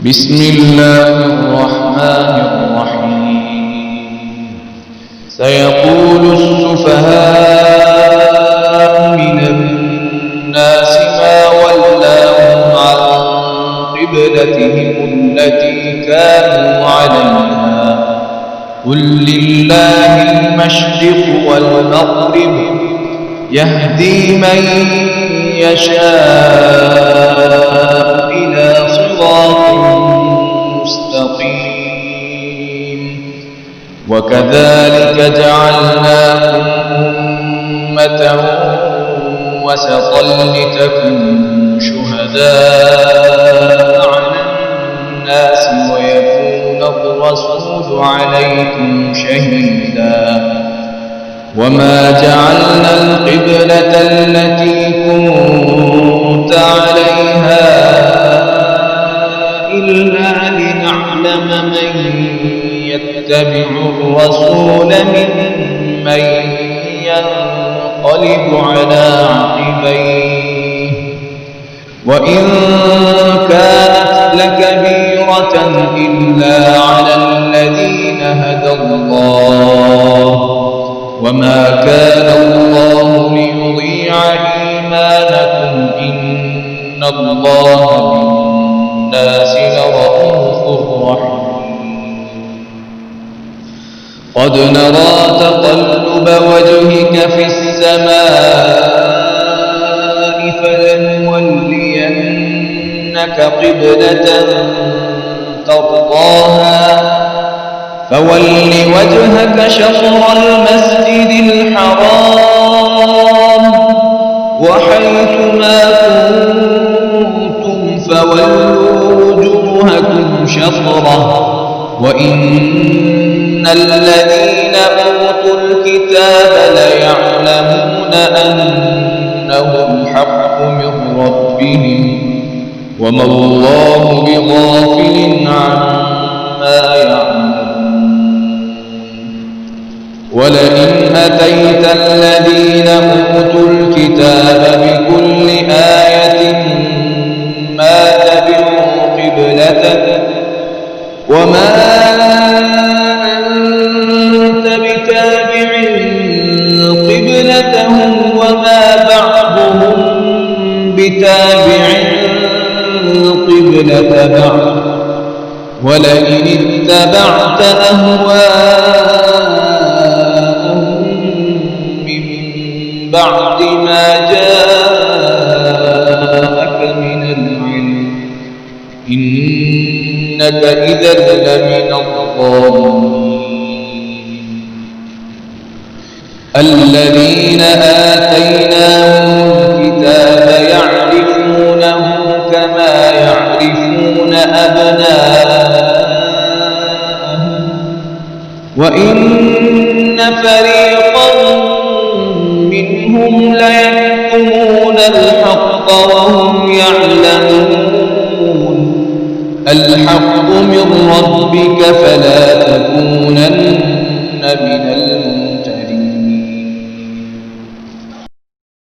بسم الله الرحمن الرحيم سيقول السفهاء من الناس ما ولاهم عن قبلتهم التي كانوا عليها قل لله المشرق والمغرب يهدي من يشاء إلى صراط مستقيم وكذلك جعلناكم أمة وسطا لتكونوا شهداء على الناس ويكون الرسول عليكم شهيدا وما جعلنا القبلة التي كنت عليها إلا لنعلم من يتبع الرسول ممن ينقلب على عقبيه وإن كانت لكبيرة إلا على الذين هدى الله وما كان الله ليضيع إيمانكم إن الله بالناس لرءوف رحيم قد نرى تقلب وجهك في السماء فلنولينك قبلة ترضاها فول وجهك شطر المسجد الحرام وحيث ما كنتم فولوا وجوهكم شطره وإن الذين أوتوا الكتاب ليعلمون أنه الحق من ربهم وما الله بغافل عما يعملون ولئن أتيت الذين أوتوا الكتاب بكل آية ما تبعوا قبلتك وما أنت بتابع قبلتهم وما بعضهم بتابع قبلة بعض ولئن اتبعت أهواءهم من بعد ما جاءك من العلم إنك إذا لمن الظالمين الذين آتيناهم الكتاب يعرفونه كما يعرفون أبناءهم وإن فريقا منهم ليكتمون الحق وهم يعلمون الحق من ربك فلا تكونن من